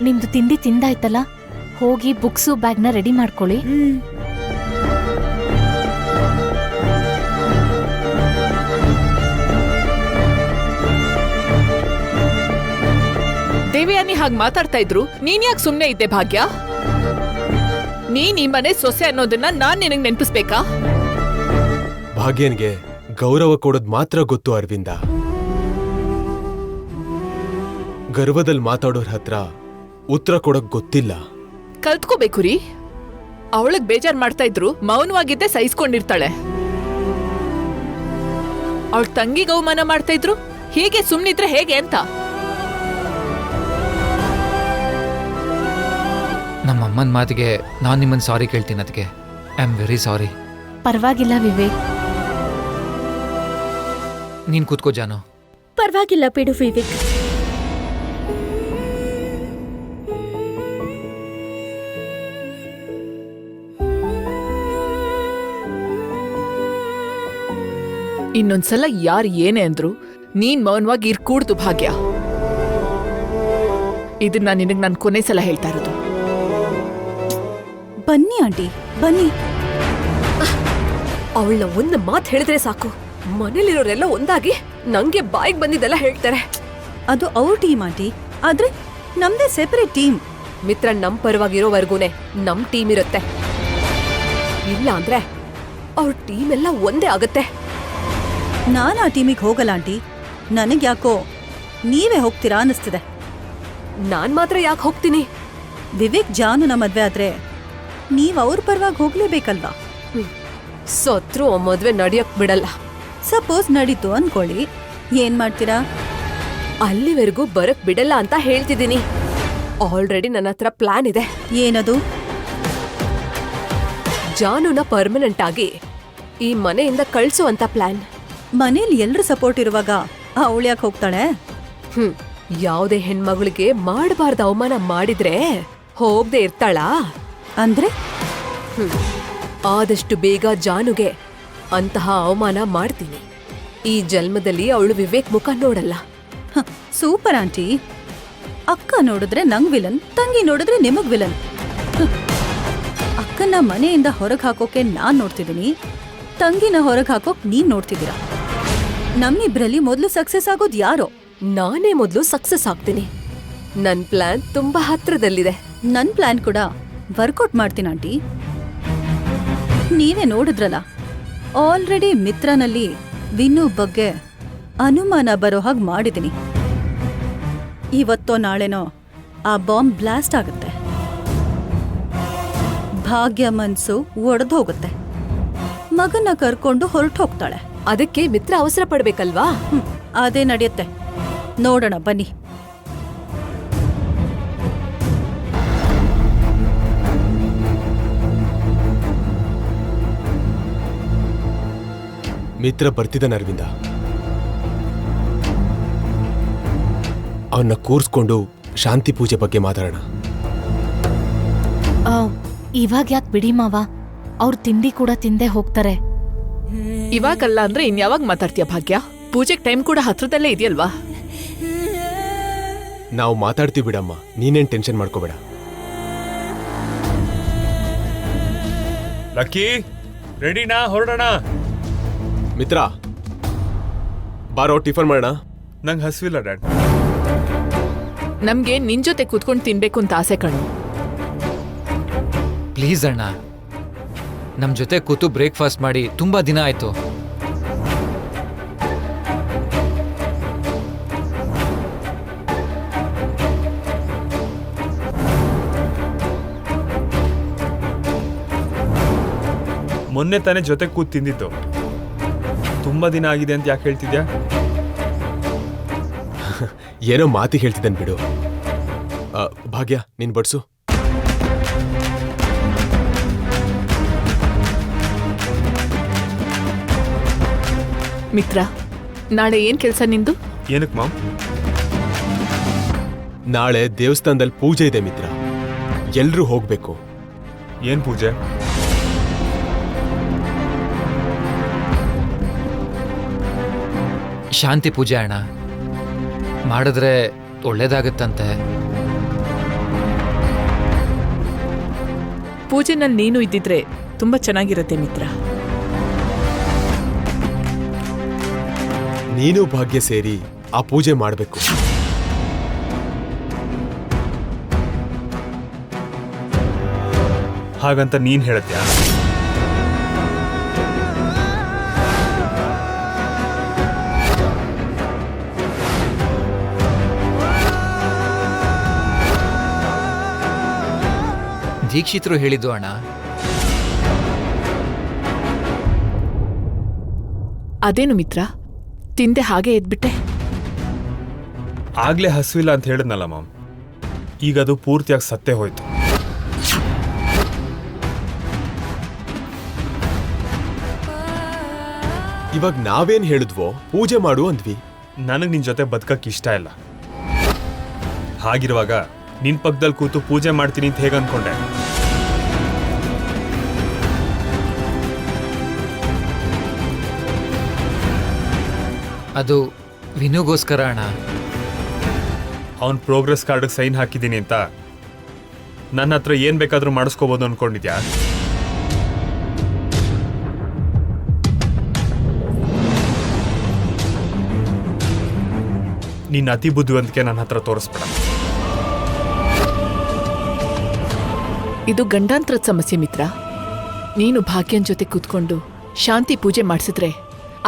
ನಿಮ್ದು ತಿಂಡಿ ತಿಂದಾಯ್ತಲ್ಲ, ಹೋಗಿ ಬುಕ್ಸು ಬ್ಯಾಗ್ನ ರೆಡಿ ಮಾಡ್ಕೊಳ್ಳಿ. ದೇವಯಾನಿ ಹಾಗೆ ಮಾತಾಡ್ತಾ ಇದ್ರು, ನೀನ್ ಯಾಕೆ ಸುಮ್ನೆ ಇದ್ದೆ ಭಾಗ್ಯ? ನೀನ್ ಈ ಮನೆ ಸೊಸೆ ಅನ್ನೋದನ್ನ ನಾನ್ ನಿನಗ್ ನೆನ್ಪಿಸ್ಬೇಕಾ? ಭಾಗ್ಯನ್ಗೆ ಗೌರವ ಕೊಡೋದ್ ಮಾತ್ರ ಗೊತ್ತು ಅರವಿಂದ. ಗರ್ವದಲ್ಲಿ ಮಾತಾಡೋರ್ ಹತ್ರ ಉತ್ತರ ಕೊಡೋಕ್ ಗೊತ್ತಿಲ್ಲ. ಕಲ್ತ್ಕೋಬೇಕು ರೀ. ಅವಳಗ್ ಬೇಜಾರ್ ಮಾಡ್ತಾ ಇದ್ರು ಮೌನವಾಗಿದ್ದೆ ಸಹಿಸ್ಕೊಂಡಿರ್ತಾಳೆ. ಅವಳ ತಂಗಿಗೆ ಅವಮಾನ ಮಾಡ್ತಾ ಇದ್ರು, ಹೀಗೆ ಸುಮ್ನಿದ್ರೆ ಹೇಗೆ ಅಂತ. ನಮ್ಮ ಅಮ್ಮನ ಮಾತಿಗೆ ನಾನು ನಿಮ್ಮನ್ನ ಸಾರಿ ಕೇಳ್ತೀನಿ. ಅದಕ್ಕೆ ಐ ಆಮ್ ವೆರಿ ಸಾರಿ. ಪರವಾಗಿಲ್ಲ ವಿವೇಕ್. ನೀನ್ ಕೂತ್ಕೋ ಜಾನು. ಪರವಾಗಿಲ್ಲ ಬಿಡು ವಿವೇಕ್. ಇನ್ನೊಂದ್ಸಲ ಯಾರು ಏನೇ ಅಂದ್ರು ನೀನ್ ಮೌನವಾಗಿ ಕೂಡ್ದು ಭಾಗ್ಯ. ಇದನ್ನ ನಿನಗ್ ನಾನು ಕೊನೆ ಸಲ ಹೇಳ್ತಾ ಇರೋದು. ಬನ್ನಿ ಆಂಟಿ, ಬನ್ನಿ. ಅವಳನ್ನ ಒಂದು ಮಾತು ಹೇಳಿದ್ರೆ ಸಾಕು, ಮನೇಲಿರೋರೆಲ್ಲ ಒಂದಾಗಿ ನಂಗೆ ಬಾಯಿಗೆ ಬಂದಿದ್ದೆಲ್ಲ ಹೇಳ್ತಾರೆ. ಅದು ಅವ್ರ ಟೀಮ್ ಆಂಟಿ, ಆದ್ರೆ ನಮ್ದೇ ಸೆಪರೇಟ್ ಟೀಮ್. ಮಿತ್ರ ನಮ್ ಪರವಾಗಿರೋವರೆಗೂನೆ ನಮ್ ಟೀಮ್ ಇರುತ್ತೆ. ಇಲ್ಲ ಅಂದ್ರೆ ಅವ್ರ ಟೀಮ್ ಎಲ್ಲ ಒಂದೇ ಆಗತ್ತೆ. ನಾನ್ ಆ ಟೀಮಿಗೆ ಹೋಗಲ್ಲ ಆಂಟಿ. ನನಗ್ ಯಾಕೋ ನೀವೇ ಹೋಗ್ತೀರಾ ಅನ್ನಿಸ್ತಿದೆ. ನಾನ್ ಮಾತ್ರ ಯಾಕೆ ಹೋಗ್ತೀನಿ? ವಿವೇಕ್ ಜಾನುನ ಮದ್ವೆ ಆದ್ರೆ ನೀವ್ ಅವ್ರ ಪರವಾಗಿ ಹೋಗ್ಲೇಬೇಕಲ್ವಾ? ಸತ್ರು ಆ ಮದ್ವೆ ನಡಿಯಕ್ ಬಿಡಲ್ಲ. ಸಪೋಸ್ ನಡೀತು ಅನ್ಕೊಳ್ಳಿ, ಏನ್ ಮಾಡ್ತೀರಾ? ಅಲ್ಲಿವರೆಗೂ ಬರಕ್ ಬಿಡಲ್ಲ ಅಂತ ಹೇಳ್ತಿದ್ದೀನಿ. ಆಲ್ರೆಡಿ ನನ್ನ ಹತ್ರ ಪ್ಲಾನ್ ಇದೆ. ಏನದು? ಜಾನುನ ಪರ್ಮನೆಂಟ್ ಆಗಿ ಈ ಮನೆಯಿಂದ ಕಳ್ಸುವಂತ ಪ್ಲಾನ್. ಮನೇಲಿ ಎಲ್ರು ಸಪೋರ್ಟ್ ಇರುವಾಗ ಅವಳ್ಯಾಕ್ ಹೋಗ್ತಾಳೆ? ಯಾವುದೇ ಹೆಣ್ಮಗಳಿಗೆ ಮಾಡಬಾರ್ದ ಅವಮಾನ ಮಾಡಿದ್ರೆ ಹೋಗದೆ ಇರ್ತಾಳಾ? ಅಂದ್ರೆ ಆದಷ್ಟು ಬೇಗ ಜಾನುಗೆ ಅಂತಹ ಅವಮಾನ ಮಾಡ್ತೀನಿ. ಈ ಜನ್ಮದಲ್ಲಿ ಅವಳು ವಿವೇಕ್ ಮುಖ ನೋಡಲ್ಲ. Super aunty. ಅಕ್ಕ ನೋಡಿದ್ರೆ ನಂಗ್ ವಿಲನ್, ತಂಗಿ ನೋಡಿದ್ರೆ ನಿಮಗ್ ವಿಲನ್. ಅಕ್ಕನ ಮನೆಯಿಂದ ಹೊರಗ್ ಹಾಕೋಕೆ ನಾನ್ ನೋಡ್ತಿದ್ದೀನಿ, ತಂಗಿನ ಹೊರಗ್ ಹಾಕೋಕ್ ನೀನ್ ನೋಡ್ತಿದ್ದೀರಾ. ನಮ್ಮಿಬ್ರಲ್ಲಿ ಮೊದ್ಲು ಸಕ್ಸಸ್ ಆಗೋದ್ ಯಾರೋ? ನಾನೇ ಮೊದ್ಲು ಸಕ್ಸಸ್ ಆಗ್ತೀನಿ. ನನ್ ಪ್ಲಾನ್ ತುಂಬಾ ಹತ್ರದಲ್ಲಿದೆ. ನನ್ ಪ್ಲಾನ್ ಕೂಡ ವರ್ಕೌಟ್ ಮಾಡ್ತೀನಿ ಆಂಟಿ. ನೀವೇ ನೋಡಿದ್ರಲ್ಲ, ಆಲ್ರೆಡಿ ಮಿತ್ರನಲ್ಲಿ ವಿನ್ನು ಬಗ್ಗೆ ಅನುಮಾನ ಬರೋ ಹಾಗೆ ಮಾಡಿದ್ದೀನಿ. ಇವತ್ತೋ ನಾಳೆನೋ ಆ ಬಾಂಬ್ ಬ್ಲಾಸ್ಟ್ ಆಗುತ್ತೆ. ಭಾಗ್ಯ ಮನ್ಸು ಒಡೆದು ಹೋಗುತ್ತೆ. ಮಗನ ಕರ್ಕೊಂಡು ಹೊರಟು ಹೋಗ್ತಾಳೆ. ಅದಕ್ಕೆ ಮಿತ್ರ ಅವಸರ ಪಡ್ಬೇಕಲ್ವಾ? ಅದೇ ನಡೆಯುತ್ತೆ. ನೋಡೋಣ ಬನ್ನಿ. ಮಿತ್ರ ಬರ್ತಿದ್ದಾನೆ ಅರವಿಂದ. ಅವನ್ನ ಕೂರ್ಸ್ಕೊಂಡು ಶಾಂತಿ ಪೂಜೆ ಬಗ್ಗೆ ಮಾತಾಡೋಣ. ಇವಾಗ ಯಾಕೆ ಬಿಡಿ ಮಾವ, ಅವ್ರ ತಿಂಡಿ ಕೂಡ ತಿಂದೇ ಹೋಗ್ತಾರೆ. ಇವಾಗಲ್ಲ ಅಂದ್ರೆ ಇನ್ಯಾವಾಗ ಮಾತಾಡ್ತೀಯ ಭಾಗ್ಯ? ಪೂಜೆಗೆ ಟೈಮ್ ಕೂಡ ಹತ್ರದಲ್ಲೇ ಇದೆಯಲ್ವಾ? ನಾವು ಮಾತಾಡ್ತೀವಿ ಬಿಡಮ್ಮ, ನೀನೇನ್ ಟೆನ್ಷನ್ ಮಾಡ್ಕೋಬೇಡ. ಲಕ್ಕಿ, ರೆಡಿನಾ? ಹೊರಡೋಣ. ಮಿತ್ರ ಬಾರೋ, ಟಿಫನ್ ಮಾಡೋಣ. ನಂಗೆ ಹಸಿವಿಲ್ಲ ಡ್ಯಾಡ್. ನಮ್ಗೆ ನಿನ್ ಜೊತೆ ಕೂತ್ಕೊಂಡು ತಿನ್ಬೇಕು ಅಂತ ಆಸೆ ಕಣು. ಪ್ಲೀಸ್ ಅಣ್ಣ, ನಮ್ ಜೊತೆ ಕೂತು ಬ್ರೇಕ್ಫಾಸ್ಟ್ ಮಾಡಿ ತುಂಬಾ ದಿನ ಆಯ್ತು. ಮೊನ್ನೆ ತಾನೇ ಜೊತೆ ಕೂತ್ ತಿಂದಿತ್ತು. ತುಂಬಾ ದಿನ ಆಗಿದೆ ಅಂತ ಯಾಕೆ ಹೇಳ್ತಿದ್ಯಾ? ಏನೋ ಮಾತಿ ಹೇಳ್ತಿದ್ದಾನೆ ಬಿಡು. ಭಾಗ್ಯ, ನೀನ್ ಬಡ್ಸು. ಮಿತ್ರ, ನಾಳೆ ಏನ್ ಕೆಲ್ಸ ನಿಂದು? ಏನಕ್ ಮಾಮ್? ನಾಳೆ ದೇವಸ್ಥಾನದಲ್ಲಿ ಪೂಜೆ ಇದೆ ಮಿತ್ರ, ಎಲ್ರೂ ಹೋಗ್ಬೇಕು. ಏನ್ ಪೂಜೆ? ಶಾಂತಿ ಪೂಜೆ ಅಣ್ಣ. ಮಾಡಿದ್ರೆ ಒಳ್ಳೇದಾಗತ್ತಂತೆ. ಪೂಜೆನಲ್ಲಿ ನೀನು ಇದ್ದಿದ್ರೆ ತುಂಬಾ ಚೆನ್ನಾಗಿರತ್ತೆ ಮಿತ್ರ. ನೀನು ಭಾಗ್ಯ ಸೇರಿ ಆ ಪೂಜೆ ಮಾಡಬೇಕು. ಹಾಗಂತ ನೀನ್ ಹೇಳತ್ಯಾ? ದೀಕ್ಷಿತರು ಹೇಳಿದ್ದು ಅಣ್ಣ. ಅದೇನು ಮಿತ್ರ, ತಿಂದೆ ಹಾಗೆ ಎದ್ಬಿಟ್ಟೆ? ಆಗ್ಲೇ ಹಸುವಿಲ್ಲ ಅಂತ ಹೇಳಿದ್ನಲ್ಲ ಮಾಮ್, ಈಗ ಅದು ಪೂರ್ತಿಯಾಗಿ ಸತ್ತೇ ಹೋಯ್ತು. ಇವಾಗ ನಾವೇನ್ ಹೇಳಿದ್ವೋ ಪೂಜೆ ಮಾಡು ಅಂದ್ವಿ. ನನಗ್ ನಿನ್ ಜೊತೆ ಬದುಕಕ್ಕೆ ಇಷ್ಟ ಇಲ್ಲ. ಹಾಗಿರುವಾಗ ನಿನ್ ಪಕ್ಕದಲ್ಲಿ ಕೂತು ಪೂಜೆ ಮಾಡ್ತೀನಿ ಅಂತ ಹೇಗೆ ಅನ್ಕೊಂಡೆ? ಅದು ವಿನುಗೋಸ್ಕರ ಅಣ್ಣ. ಅವನ್ ಪ್ರೋಗ್ರೆಸ್ ಕಾರ್ಡ್ಗೆ ಸೈನ್ ಹಾಕಿದ್ದೀನಿ ಅಂತ ನನ್ನ ಹತ್ರ ಏನ್ ಬೇಕಾದ್ರೂ ಮಾಡಿಸ್ಕೋಬಹುದು ಅನ್ಕೊಂಡಿದ್ಯಾ? ನಿನ್ನ ಅತಿ ಬುದ್ಧಿವಂತಿಕೆ ನನ್ನ ಹತ್ರ ತೋರಿಸ್ಬೇಡ. ಇದು ಗಂಡಾಂತರದ ಸಮಸ್ಯೆ ಮಿತ್ರ. ನೀನು ಭಾಗ್ಯನ್ ಜೊತೆ ಕೂತ್ಕೊಂಡು ಶಾಂತಿ ಪೂಜೆ ಮಾಡಿಸಿದ್ರೆ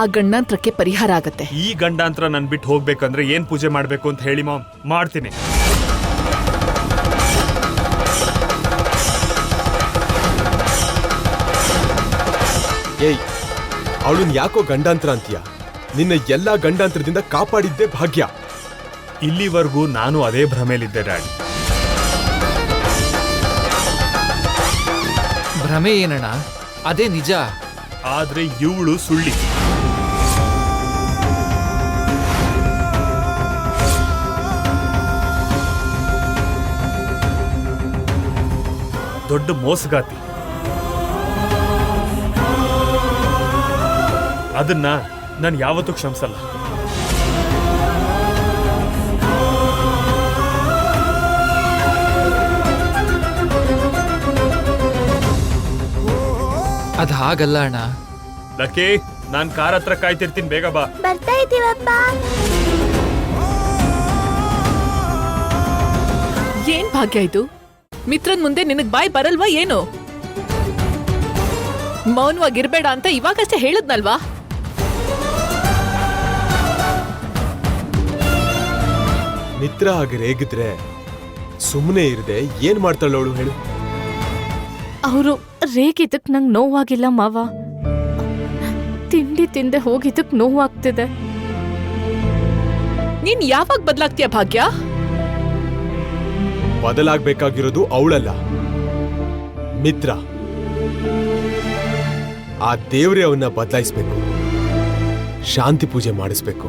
ಆ ಗಂಡಾಂತರಕ್ಕೆ ಪರಿಹಾರ ಆಗತ್ತೆ. ಈ ಗಂಡಾಂತರ ನನ್ ಬಿಟ್ಟು ಹೋಗ್ಬೇಕಂದ್ರೆ ಏನ್ ಪೂಜೆ ಮಾಡ್ಬೇಕು ಅಂತ ಹೇಳಿ ಮಾಮ್, ಮಾಡ್ತೀನಿ. ಏಯ್, ಅವಳನ್ ಯಾಕೋ ಗಂಡಾಂತರ ಅಂತೀಯ? ನಿನ್ನ ಎಲ್ಲಾ ಗಂಡಾಂತರದಿಂದ ಕಾಪಾಡಿದ್ದೆ ಭಾಗ್ಯ. ಇಲ್ಲಿವರೆಗೂ ನಾನು ಅದೇ ಭ್ರಮೆಯಲ್ಲಿದ್ದೆ ಡ್ಯಾಡಿ. ಭ್ರಮೆ ಏನಣ್ಣ, ಅದೇ ನಿಜ. ಆದ್ರೆ ಇವಳು ಸುಳ್ಳಿ. ದೊಡ್ಡ ಮೋಸಗಾತಿ. ಅದನ್ನ ನಾನು ಯಾವತ್ತೂ ಕ್ಷಮಿಸಲ್ಲ. ಅದ್ ಹಾಗಲ್ಲ ಅಣ್ಣ. ಲಕ್ಕಿ, ನಾನ್ ಕಾರ್ ಹತ್ರ ಕಾಯ್ತಿರ್ತೀನಿ, ಬೇಗ ಬಾ. ಬರ್ತಾ ಇದ್ದೀವಪ್ಪ. ಏನ್ ಭಾಗ್ಯ ಇದು? ಮಿತ್ರನ್ ಮುಂದೆ ನಿನಗ್ ಬಾಯ್ ಬರಲ್ವಾ ಏನು? ಮೌನವಾಗಿರ್ಬೇಡ ಅಂತ ಇವಾಗಷ್ಟೇ ಹೇಳಿದ್ನಲ್ವಾ? ಮಿತ್ರ ಹಾಗೆ ರೇಗಿದ್ರೆ ಸುಮ್ಮನೆ ಇರದೆ ಏನ್ ಮಾಡ್ತಾಳವಳು ಹೇಳು? ಅವರು ರೇಗಿದ್ದಕ್ ನಂಗೆ ನೋವಾಗಿಲ್ಲ ಮಾವ. ತಿಂಡಿ ತಿಂದೆ ಹೋಗಿದ್ದಕ್ ನೋವಾಗ್ತಿದೆ. ನೀನ್ ಯಾವಾಗ ಬದಲಾಗ್ತೀಯ ಭಾಗ್ಯ? ಬದಲಾಗ್ಬೇಕಾಗಿರೋದು ಅವಳಲ್ಲ, ಮಿತ್ರ. ಆ ದೇವ್ರೆ ಅವನ್ನ ಬದಲಾಯಿಸ್ಬೇಕು, ಶಾಂತಿ ಪೂಜೆ ಮಾಡಿಸ್ಬೇಕು.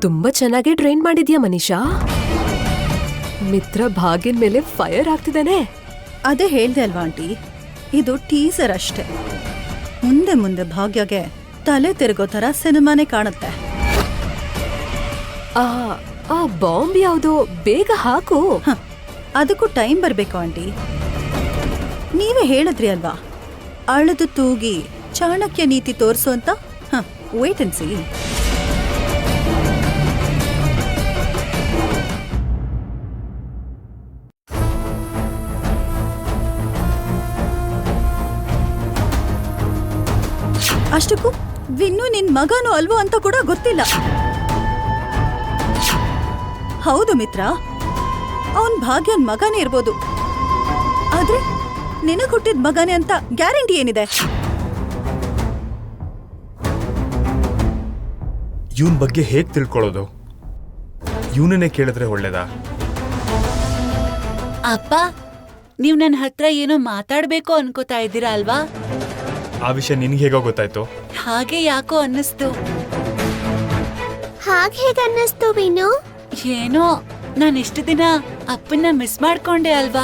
ತುಂಬಾ ಚೆನ್ನಾಗಿ ಟ್ರೈನ್ ಮಾಡಿದ್ಯಾ ಮನೀಷಾ. ಮಿತ್ರ ಭಾಗ್ಯನ್ ಮೇಲೆ ಫೈರ್ ಆಗ್ತಿದ್ದಾನೆ. ಅದೇ ಹೇಳ್ದೆ ಅಲ್ವಾ ಆಂಟಿ, ಇದು ಟೀಸರ್ ಅಷ್ಟೇ. ಮುಂದೆ ಮುಂದೆ ಭಾಗ್ಯಗೆ ತಲೆ ತಿರುಗೋ ತರ ಸಿನಿಮಾನೇ ಕಾಣುತ್ತೆ. ಆ ಬಾಂಬ್ ಯಾವ್ದು? ಬೇಗ ಹಾಕು. ಅದಕ್ಕೂ ಟೈಮ್ ಬರ್ಬೇಕು ಆಂಟಿ. ನೀವೇ ಹೇಳಿದ್ರಿ ಅಲ್ವಾ, ಅಳದು ತೂಗಿ ಚಾಣಕ್ಯ ನೀತಿ ತೋರಿಸು ಅಂತ. Wait and see. ಅಷ್ಟಕ್ಕೂ ವಿನ್ನು ನಿನ್ ಮಗನೂ ಅಲ್ವೋ ಅಂತ ಕೂಡ ಗೊತ್ತಿಲ್ಲ. ಹೌದು ಮಿತ್ರ, ಅವನ್ ಭಾಗ್ಯನ್ ಮಗನೇ ಇರ್ಬೋದು, ಆದ್ರೆ ನಿನಗ್ ಹುಟ್ಟಿದ ಮಗನೇ ಅಂತ ಗ್ಯಾರಂಟಿ ಏನಿದೆ? ಇವನ್ ಬಗ್ಗೆ ಹೇಗ್ ತಿಳ್ಕೊಳ್ಳೋದು? ಇವನನ್ನೇ ಕೇಳಿದ್ರೆ ಒಳ್ಳೇದಾ? ಅಪ್ಪ, ನೀವ್ ನನ್ನ ಹತ್ರ ಏನೋ ಮಾತಾಡ್ಬೇಕು ಅನ್ಕೋತಾ ಇದ್ದೀರಾ ಅಲ್ವಾ? ಆ ವಿಷಯ ನಿನ್ಗೆ ಹೇಗೋ ಗೊತ್ತಾಯ್ತು? ಹಾಗೆ ಯಾಕೋ ಅನ್ನಿಸ್ತು. ಹಾಗೆ ಹೇಗೆ ಅನ್ನಿಸ್ತು ವಿನು? ಏನೋ ನಾನು ಇಷ್ಟು ದಿನ ಅಪ್ಪನ್ನ ಮಿಸ್ ಮಾಡ್ಕೊಂಡೆ ಅಲ್ವಾ.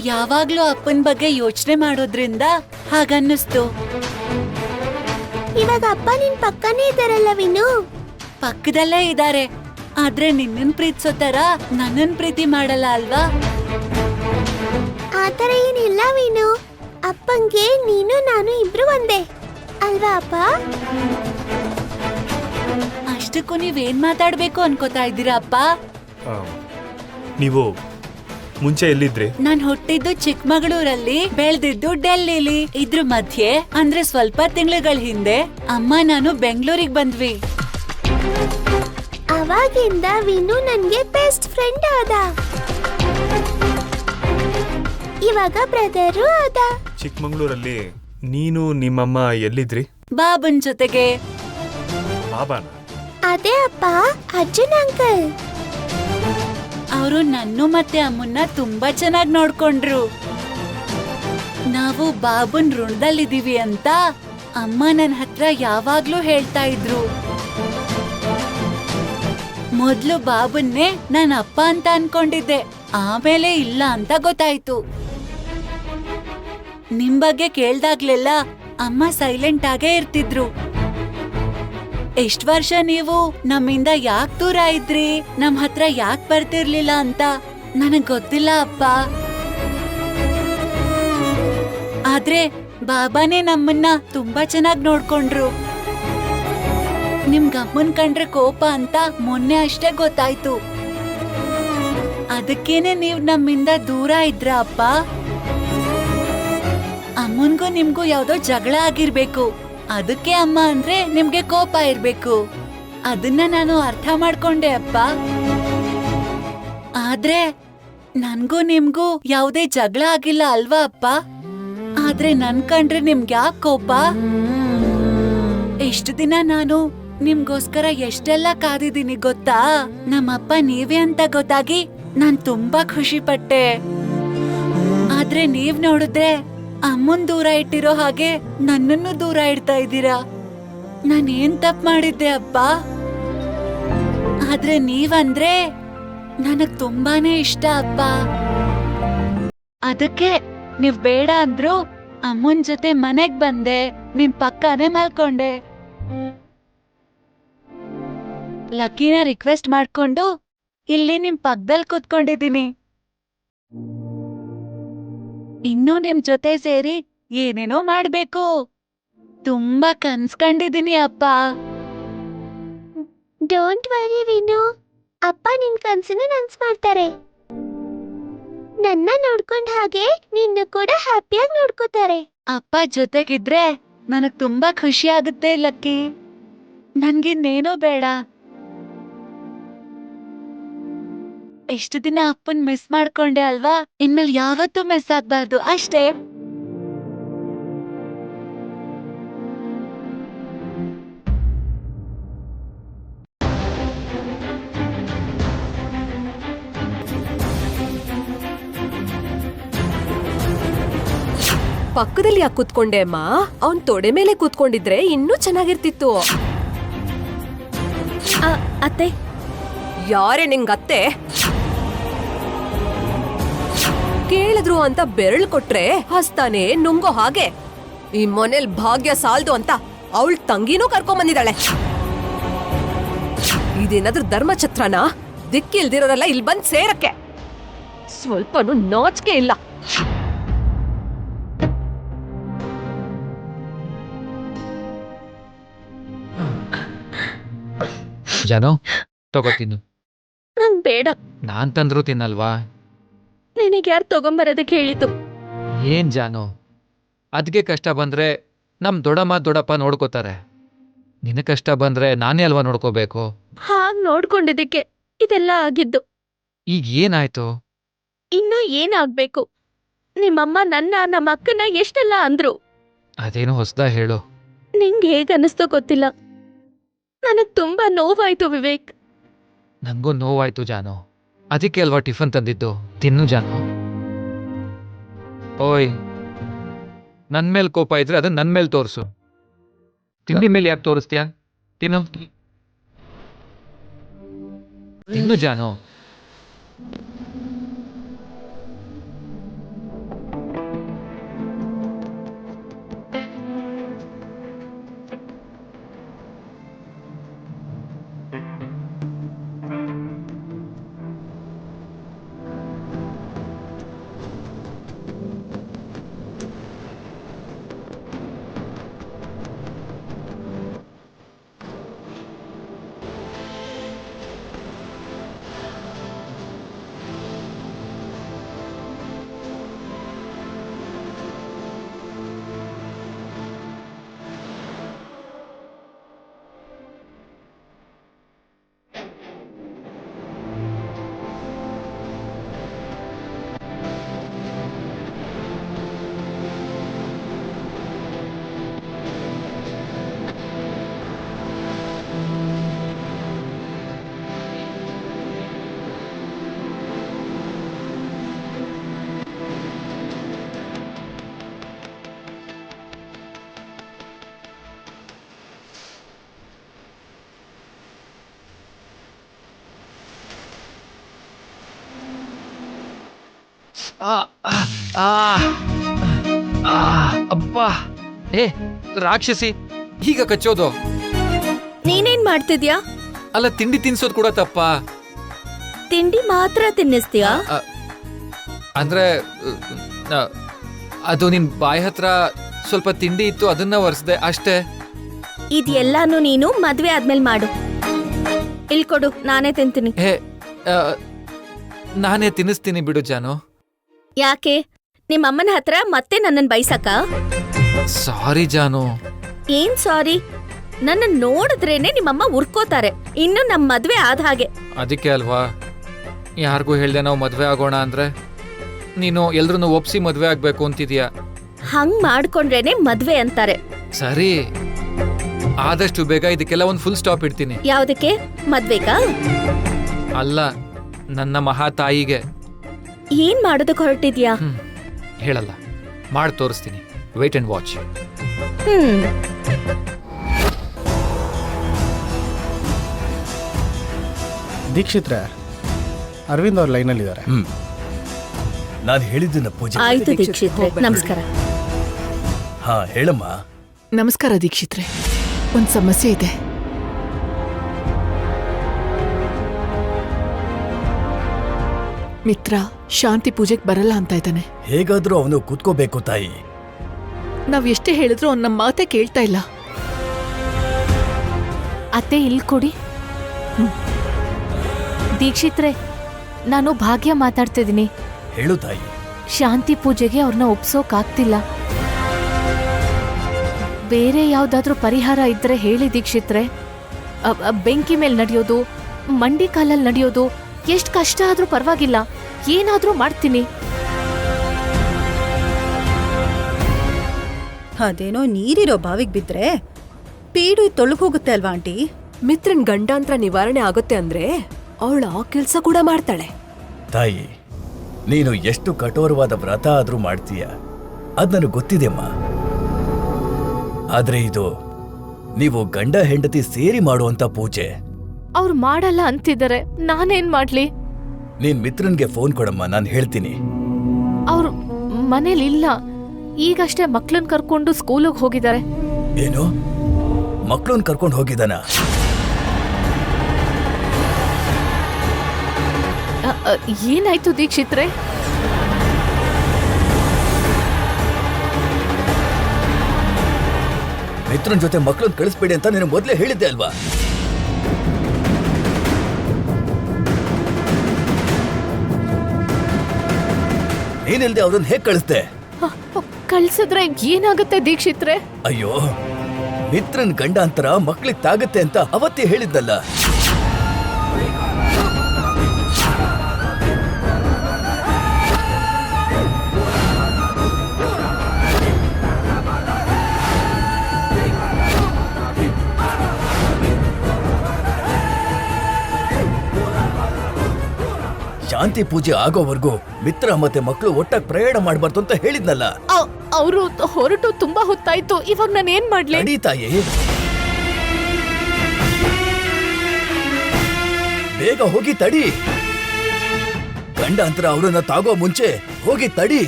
ಯಾವಾಗ್ಲೂ ಅಪ್ಪನ ಬಗ್ಗೆ ಯೋಚನೆ ಮಾಡೋದ್ರಿಂದ ಹಾಗನ್ನಿಸ್ತು. ಇವಾಗ ಅಪ್ಪ ನಿನ್ ಪಕ್ಕನೇ ಇದ್ದಾರಲ್ಲ ವಿನು. ಪಕ್ಕದಲ್ಲೇ ಇದ್ದಾರೆ. ಆದ್ರೆ ನಿನ್ನನ್ ಪ್ರೀತಿಸೋ ತರ ನನ್ನನ್ ಪ್ರೀತಿ ಮಾಡಲ್ಲ ಅಲ್ವಾ? ಆತರ ಏನಿಲ್ಲ ವೀನು. ಅಪ್ಪಂಗೆ ನೀನು ನಾನು ಇಬ್ರು ಒಂದೇ ಅಲ್ವಾ ಅಪ್ಪ? ಅಷ್ಟಕ್ಕೂ ನೀವೇನ್ ಮಾತಾಡ್ಬೇಕು ಅನ್ಕೋತಾ ಇದ್ದೀರಾ ಅಪ್ಪ? ಆ, ನೀವು ಮುಂಚೆ ಎಲ್ಲಿದ್ರಿ? ನಾನ್ ಹುಟ್ಟಿದ್ದು ಚಿಕ್ಕಮಗಳೂರಲ್ಲಿ, ಬೆಳ್ದಿದ್ದು ಡೆಲ್ಲಿಲಿ. ಇದ್ರ ಮಧ್ಯೆ ಅಂದ್ರೆ ಸ್ವಲ್ಪ ತಿಂಗಳುಗಳ ಹಿಂದೆ ಅಮ್ಮ ನಾನು ಬೆಂಗಳೂರಿಗೆ ಬಂದ್ವಿ. ಅವಾಗಿಂದ ವೀನು ನನ್ಗೆ ಬೆಸ್ಟ್ ಫ್ರೆಂಡ್ ಆದ. ಇವಾಗ ಬ್ರದರು ಆದ. ಚಿಕ್ಕಮಂಗ್ಳೂರಲ್ಲಿ ನೀನು ನಿಮ್ಮಮ್ಮ ಎಲ್ಲಿದ್ರಿ? ಬಾಬನ್ ಜೊತೆಗೆ. ಬಾಬಾನ? ಅದೇ ಅಪ್ಪ, ಅರ್ಜುನ್ ಅಂಕಲ್. ಅವರು ನನ್ನು ಮತ್ತೆ ಅಮ್ಮನ್ನ ತುಂಬಾ ಚೆನ್ನಾಗಿ ನೋಡ್ಕೊಂಡ್ರು. ನಾವು ಬಾಬುನ್ ಋಣದಲ್ಲಿದ್ದೀವಿ ಅಂತ ಅಮ್ಮ ನನ್ನ ಹತ್ರ ಯಾವಾಗ್ಲೂ ಹೇಳ್ತಾ ಇದ್ರು. ಮೊದ್ಲು ಬಾಬುನ್ನೇ ನನ್ನ ಅಪ್ಪ ಅಂತ ಅನ್ಕೊಂಡಿದ್ದೆ, ಆಮೇಲೆ ಇಲ್ಲ ಅಂತ ಗೊತ್ತಾಯ್ತು. ನಿಮ್ ಬಗ್ಗೆ ಕೇಳ್ದಾಗ್ಲೆಲ್ಲ ಅಮ್ಮ ಸೈಲೆಂಟ್ ಆಗೇ ಇರ್ತಿದ್ರು. ಎಷ್ಟ್ ವರ್ಷ ನೀವು ನಮ್ಮಿಂದ ಯಾಕ್ ದೂರ ಇದ್ರಿ, ನಮ್ ಹತ್ರ ಯಾಕ್ ಬರ್ತಿರ್ಲಿಲ್ಲ ಅಂತ ನನಗ್ ಗೊತ್ತಿಲ್ಲ ಅಪ್ಪ. ಆದ್ರೆ ಬಾಬಾನೇ ನಮ್ಮನ್ನ ತುಂಬಾ ಚೆನ್ನಾಗ್ ನೋಡ್ಕೊಂಡ್ರು. ನಿಮ್ಗ್ ಅಮ್ಮನ್ ಕಂಡ್ರೆ ಕೋಪ ಅಂತ ಮೊನ್ನೆ ಅಷ್ಟೇ ಗೊತ್ತಾಯ್ತು. ಅದಕ್ಕೇನೆ ನೀವ್ ನಮ್ಮಿಂದ ದೂರ ಇದ್ರ ಅಪ್ಪ? ಅಮ್ಮನ್ಗೂ ನಿಮ್ಗೂ ಯಾವ್ದೋ ಜಗಳ ಆಗಿರ್ಬೇಕು, ಅದಕ್ಕೆ ಅಮ್ಮ ಅಂದ್ರೆ ನಿಮ್ಗೆ ಕೋಪ ಇರ್ಬೇಕು. ಅದನ್ನ ನಾನು ಅರ್ಥ ಮಾಡ್ಕೊಂಡೆ ಅಪ್ಪ. ಆದ್ರೆ ನನ್ಗೂ ನಿಮ್ಗೂ ಯಾವುದೇ ಜಗಳ ಆಗಿಲ್ಲ ಅಲ್ವಾ ಅಪ್ಪ? ಆದ್ರೆ ನನ್ ಕಂಡ್ರೆ ನಿಮ್ಗೆ ಯಾಕೆ ಕೋಪ? ಎಷ್ಟು ದಿನ ನಾನು ನಿಮ್ಗೋಸ್ಕರ ಎಷ್ಟೆಲ್ಲ ಕಾದಿದ್ದೀನಿ ಗೊತ್ತಾ? ನಮ್ಮಪ್ಪ ನೀವೇ ಅಂತ ಗೊತ್ತಾಗಿ ನಾನ್ ತುಂಬಾ ಖುಷಿ ಪಟ್ಟೆ. ಆದ್ರೆ ನೀವ್ ನೋಡಿದ್ರೆ ಅಮ್ಮನ್ ದೂರ ಇಟ್ಟಿರೋ ಹಾಗೆ ನನ್ನನ್ನು ದೂರ ಇಡ್ತಾ ಇದ್ದೀರಾ. ನಾನೇನ್ ತಪ್ಪು ಮಾಡಿದ್ದೆ ಅಪ್ಪ? ಆದ್ರೆ ನೀವಂದ್ರೆ ನನಗ್ ತುಂಬಾನೇ ಇಷ್ಟ ಅಪ್ಪ. ಅದಕ್ಕೆ ನೀವ್ ಬೇಡ ಅಂದ್ರು ಅಮ್ಮನ್ ಜೊತೆ ಮನೆಗ್ ಬಂದೆ, ನಿಮ್ ಪಕ್ಕನೇ ಮಲ್ಕೊಂಡೆ. ಲಕ್ಕಿನ ರಿಕ್ವೆಸ್ಟ್ ಮಾಡ್ಕೊಂಡು ಇಲ್ಲಿ ನಿಮ್ ಪಕ್ಕದಲ್ಲಿ ಕೂತ್ಕೊಂಡಿದ್ದೀನಿ. ಇನ್ನೂ ನಿಮ್ ಜೊತೆ ಸೇರಿ ಏನೇನೋ ಮಾಡ್ಬೇಕು. ತುಂಬಾ ಕನ್ಸ್ಕೊಂಡಿದೀನಿ ಅಪ್ಪ. ಡೋಂಟ್ ವರಿ ವೀನು, ಅಪ್ಪ ನಿನ್ ಕನ್ಸನ್ನು ನನ್ಸ್ ಮಾಡ್ತಾರೆ. ನನ್ನ ನೋಡ್ಕೊಂಡ್ ಹಾಗೆ ನಿನ್ನ ಕೂಡ ಹ್ಯಾಪಿಯಾಗಿ ನೋಡ್ಕೋತಾರೆ. ಅಪ್ಪ ಜೊತೆಗಿದ್ರೆ ನನಗ್ ತುಂಬಾ ಖುಷಿ ಆಗುತ್ತೆ ಲಕ್ಕಿ. ನನ್ಗಿನ್ನೇನೋ ಬೇಡ. ಎಷ್ಟು ದಿನ ಅಪ್ಪನ್ ಮಿಸ್ ಮಾಡ್ಕೊಂಡೆ ಅಲ್ವಾ? ಇನ್ಮೇಲೆ ಯಾವತ್ತೂ ಮಿಸ್ ಆಗ್ಬಾರ್ದು ಅಷ್ಟೇ. ಪಕ್ಕದಲ್ಲಿ ಯಾಕೆ ಕೂತ್ಕೊಂಡೆ ಅಮ್ಮ? ಅವನ್ ತೊಡೆ ಮೇಲೆ ಕೂತ್ಕೊಂಡಿದ್ರೆ ಇನ್ನೂ ಚೆನ್ನಾಗಿರ್ತಿತ್ತು. ಅತ್ತೆ, ಯಾರೇ ನಿಂಗತ್ತೆ? ಕೇಳಿದ್ರು ಅಂತ ಬೆರಳು ಕೊಟ್ರೆ ಹಸ್ತಾನೆ ನುಂಗೋ ಹಾಗೆ. ಈ ಮನೇಲ್ ಭಾಗ್ಯ ಸಾಲ್ದು ಅಂತ ಅವಳ ತಂಗಿನೂ ಕರ್ಕೊಂಡ್ ಬಂದಿದ್ದಾಳೆ. ಇದೇನಾದ್ರೂ ಧರ್ಮಛತ್ರನ? ದಿಕ್ಕಿಲ್ದಿರೋರೆಲ್ಲ ಇಲ್ಲಿ ಬಂದ್ ಸೇರಕ್ಕೆ ಸ್ವಲ್ಪನೂ ನಾಚಿಕೆ ಇಲ್ಲ. ಜಾನು ತಗೋತೀನಿ. ನಂಗ್ ಬೇಡ. ನಾನ್ ತಂದ್ರು ತಿನ್ನಲ್ವಾ? ನಿನಗೆ ಯಾರು ತಗೊಂಬರೋದಕ್ಕೆ ಹೇಳಿತು? ಏನ್ ಜಾನು, ಅದಕ್ಕೆ ಕಷ್ಟ ಬಂದ್ರೆ ನಮ್ ದೊಡ್ಡಮ್ಮ ದೊಡ್ಡಪ್ಪ ನೋಡ್ಕೋತಾರೆ. ನಿನ ಕಷ್ಟ ಬಂದ್ರೆ ನಾನೇ ಅಲ್ವಾ ನೋಡ್ಕೋಬೇಕು? ಹಾಗ್ ನೋಡ್ಕೊಂಡಿದ್ದಕ್ಕೆ ಇದೆಲ್ಲ ಆಗಿದ್ದು. ಈಗ ಏನಾಯ್ತು? ಇನ್ನೂ ಏನಾಗ್ಬೇಕು? ನಿಮ್ಮಮ್ಮ ನಮ್ಮ ಅಕ್ಕನ ಎಷ್ಟೆಲ್ಲ ಅಂದ್ರು. ಅದೇನು ಹೊಸ್ದಾ ಹೇಳು. ನಿಂಗೆ ಹೇಗ್ ಅನ್ನಿಸ್ತೋ ಗೊತ್ತಿಲ್ಲ, ನನಗ್ ತುಂಬಾ ನೋವಾಯ್ತು ವಿವೇಕ್. ನಂಗೂ ನೋವಾಯ್ತು ಜಾನು, ಅದಕ್ಕೆ ಅಲ್ವಾ ಟಿಫನ್ ತಂದಿದ್ದು. ತಿನ್ನು ಜಾನು. ಓಯ್, ನನ್ ಮೇಲ್ ಕೋಪ ಇದ್ರೆ ಅದನ್ನ ನನ್ ಮೇಲ್ ತೋರ್ಸು. ತಿಂಡಿ ಮೇಲೆ ಯಾಕೆ ತೋರಿಸ್ತೀಯ? ತಿನ್ನು ತಿನ್ನು ಜಾನು. ಅಬ್ಬಾ ಏ ರಾಕ್ಷಸಿ ಈಗ ಕಚ್ಚೋದು ನೀನೇನ್ ಮಾಡ್ತಿದ್ಯಾ? ಅಲ್ಲ ತಿಂಡಿ ತಿನ್ಸೋದು ಕೂಡ ತಪ್ಪ. ತಿಂಡಿ ಮಾತ್ರ ತಿನ್ನಿಸ್ತೀಯಾ? ಅಂದ್ರೆ ಅದು ನಿನ್ ಬಾಯಿ ಹತ್ರ ಸ್ವಲ್ಪ ತಿಂಡಿ ಇತ್ತು, ಅದನ್ನ ಒರೆಸ್ದೆ ಅಷ್ಟೇ. ಇದೆಲ್ಲಾನು ನೀನು ಮದ್ವೆ ಆದ್ಮೇಲೆ ಮಾಡು. ಇಲ್ಕೊಡು, ನಾನೇ ತಿಂತೀನಿ. ಹೇ ನಾನೇ ತಿನ್ನಿಸ್ತೀನಿ ಬಿಡು ಜಾನು. ಯಾಕೆ ನಿಮ್ಮಮ್ಮನ ಹತ್ರ ಮತ್ತೆ ನನ್ನನ್ ಬೈಸಕ? ಸಾರಿ ಜಾನು. ಏನ್ ಸಾರಿ? ನನ್ನ ನೋಡಿದ್ರೇನೆ ನಿಮ್ಮಮ್ಮ ಉರ್ಕೋತಾರೆ. ಇನ್ನು ನಮ್ ಮದ್ವೆ ಆದ ಹಾಗೆ. ಅದಕ್ಕೆ ಅಲ್ವಾ ಯಾರಿಗೂ ಹೇಳ್ದೆ ನಾವು ಮದ್ವೆ ಆಗೋಣ ಅಂದ್ರೆ ನೀನು ಎಲ್ರನ್ನೂ ಒಪ್ಸಿ ಮದ್ವೆ ಆಗ್ಬೇಕು ಅಂತಿದ್ಯಾ. ಹಂಗ್ ಮಾಡ್ಕೊಂಡ್ರೇನೆ ಮದ್ವೆ ಅಂತಾರೆ. ಸರಿ, ಆದಷ್ಟು ಬೇಗ ಇದಕ್ಕೆಲ್ಲ ಒಂದು ಫುಲ್ ಸ್ಟಾಪ್ ಇಡ್ತೀನಿ. ಯಾವ್ದಕ್ಕೆ? ಮದ್ವೆಗಾ? ಅಲ್ಲ, ನನ್ನ ಮಹಾತಾಯಿಗೆ. ಏನ್ ಮಾಡೋದಕ್ಕೆ ಹೊರಟಿದ್ಯಾ? ಹೇಳಲ್ಲ, ಮಾಡಿ ತೋರಿಸ್ತೀನಿ. Wait and watch. ದೀಕ್ಷಿತ್ರ, ಅರವಿಂದ್ ಅವ್ರ ಲೈನಲ್ಲಿದ್ದಾರೆ. ನಾನು ಹೇಳಿದ್ದನ್ನ ಪೂಜೆ. ಆಯ್ತು ದೀಕ್ಷಿತ್ರೆ, ನಮಸ್ಕಾರ. ಹಾ ಹೇಳಮ್ಮ. ನಮಸ್ಕಾರ ದೀಕ್ಷಿತ್ರೆ, ಒಂದ್ ಸಮಸ್ಯೆ ಇದೆ. ಮಿತ್ರ ಶಾಂತಿ ಪೂಜೆಗೆ ಬರಲ್ಲ ಅಂತ ಇದ್ದಾನೆ. ಹೇಗಾದ್ರೂ ಅವನು ಕೂತ್ಕೋಬೇಕು ತಾಯಿ. ನಾವ್ ಎಷ್ಟೇ ಹೇಳಿದ್ರು ಅವ್ನ ನಮ್ಮ ಮಾತೆ ಕೇಳ್ತಾ ಇಲ್ಲ. ಅತ್ತೆ ಇಲ್ಲಿ ಕೊಡಿ. ದೀಕ್ಷಿತ್ರೆ, ನಾನು ಭಾಗ್ಯ ಮಾತಾಡ್ತಿದ್ದೀನಿ. ಹೇಳು ತಾಯಿ. ಶಾಂತಿ ಪೂಜೆಗೆ ಅವ್ರನ್ನ ಒಪ್ಸೋಕಾಗ್ತಿಲ್ಲ. ಬೇರೆ ಯಾವ್ದಾದ್ರೂ ಪರಿಹಾರ ಇದ್ರೆ ಹೇಳಿ ದೀಕ್ಷಿತ್ರೆ. ಬೆಂಕಿ ಮೇಲೆ ನಡೆಯೋದು, ಮಂಡಿ ಕಾಲಲ್ಲಿ ನಡೆಯೋದು, ಎಷ್ಟ್ ಕಷ್ಟ ಆದ್ರೂ ಪರವಾಗಿಲ್ಲ, ಏನಾದ್ರೂ ಮಾಡ್ತೀನಿ. ಅದೇನೋ ನೀರಿರೋ ಬಾವಿಗೆ ಬಿದ್ರೆ ಪೀಡು ತೊಳಗ್ ಹೋಗುತ್ತೆ ಅಲ್ವಾ ಆಂಟಿ? ಮಿತ್ರನ್ ಗಂಡಾಂತರ ನಿವಾರಣೆ ಆಗುತ್ತೆ ಅಂದ್ರೆ ಅವಳು ಆ ಕೆಲ್ಸ ಕೂಡ ಮಾಡ್ತಾಳೆ. ತಾಯಿ, ನೀನು ಎಷ್ಟು ಕಠೋರವಾದ ವ್ರತ ಆದ್ರೂ ಮಾಡ್ತೀಯ, ಅದ್ ನನಗೆ ಗೊತ್ತಿದೆಮ್ಮ. ಆದ್ರೆ ಇದು ನೀವು ಗಂಡ ಹೆಂಡತಿ ಸೇರಿ ಮಾಡುವಂತ ಪೂಜೆ. ಅವ್ರು ಮಾಡಲ್ಲ ಅಂತಿದ್ದಾರೆ, ನಾನೇನ್ ಮಾಡ್ಲಿ? ನೀನ್ ಮಿತ್ರನ್ಗೆ ಫೋನ್ ಕೊಡಮ್ಮ, ನಾನು ಹೇಳ್ತೀನಿ. ಅವ್ರು ಮನೇಲಿ ಇಲ್ಲ, ಈಗಷ್ಟೇ ಮಕ್ಳನ್ ಕರ್ಕೊಂಡು ಸ್ಕೂಲಿಗೆ ಹೋಗಿದ್ದಾರೆ. ಏನು, ಮಕ್ಳನ್ ಕರ್ಕೊಂಡು ಹೋಗಿದ್ದಾನ? ಏನಾಯ್ತು ದೀಕ್ಷಿತ್ರೆ? ಮಿತ್ರನ್ ಜೊತೆ ಮಕ್ಳನ್ ಕಳಿಸ್ಬೇಡಿ ಅಂತ ನೀನು ಮೊದಲೇ ಹೇಳಿದ್ದೆ ಅಲ್ವಾ? ನೀನಿಲ್ದೆ ಅವ್ರನ್ನ ಹೇಗ್ ಕಳಿಸ್ದೆ? ಕಳ್ಸಿದ್ರೆ ಏನಾಗುತ್ತೆ ದೀಕ್ಷಿತ್ರೆ? ಅಯ್ಯೋ, ಮಿತ್ರನ್ ಗಂಡಾಂತರ ಮಕ್ಳಿಗೆ ತಾಗತ್ತೆ ಅಂತ ಅವತ್ತೇ ಹೇಳಿದ್ದಲ್ಲ. ಶಾಂತಿ ಪೂಜೆ ಆಗೋವರೆಗೂ ಮಿತ್ರ ಮತ್ತೆ ಮಕ್ಕಳು ಒಟ್ಟಾಗಿ ಪ್ರಯಾಣ ಮಾಡಬಾರ್ದು ಅಂತ ಹೇಳಿದ್ನಲ್ಲ. ಅವರು ಹೊರಟು ತುಂಬಾ ಹೊತ್ತಾಯ್ತು, ಇವಾಗ ನಾನು ಏನ್ ಮಾಡ್ಲಿ? ನಡಿ ತಾಯಿ, ಬೇಗ ಹೋಗಿ ತಡಿ. ಗಂಡಾಂತರ ಅವ್ರನ್ನ ತಾಗೋ ಮುಂಚೆ ಹೋಗಿ ತಡಿ.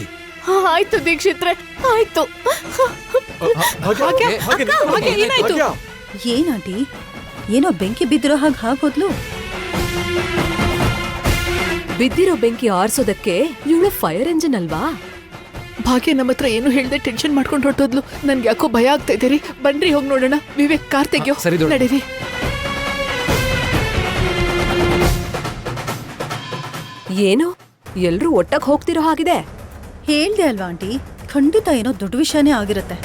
ಆಯ್ತು ದೀಕ್ಷಿತ್ರೆ, ಆಯ್ತು. ಏನಾಯ್ತು? ಏನಾಂಟಿ, ಏನೋ ಬೆಂಕಿ ಬಿದ್ದಿರೋ ಹಾಗೋದ್ಲು. ಬಿದ್ದಿರೋ ಬೆಂಕಿ ಆರ್ಸೋದಕ್ಕೆ ಇವಳು ಫೈರ್ ಎಂಜಿನ್ ಅಲ್ವಾ? ಭಾಗ್ಯ ನಮ್ಮ ಹತ್ರ ಏನು ಹೇಳ್ದೆ ಟೆನ್ಷನ್ ಮಾಡ್ಕೊಂಡು ಹೊರಟೋದ್ಲು. ನನ್ಗೆ ಯಾಕೋ ಭಯ ಆಗ್ತಾ ಇದ್ದೀರಿ. ಬನ್ರಿ ಹೋಗಿ ನೋಡೋಣ. ವಿವೇಕ್, ಕಾರ್ ತೆಗ್ಯೋ. ನಡೀರಿ. ಏನು, ಎಲ್ರೂ ಒಟ್ಟಾಗಿ ಹೋಗ್ತಿರೋ ಹಾಗಿದೆ. ಹೇಳ್ದೆ ಅಲ್ವಾ ಆಂಟಿ, ಖಂಡಿತ ಏನೋ ದೊಡ್ಡ ವಿಷಯನೇ ಆಗಿರುತ್ತೆ.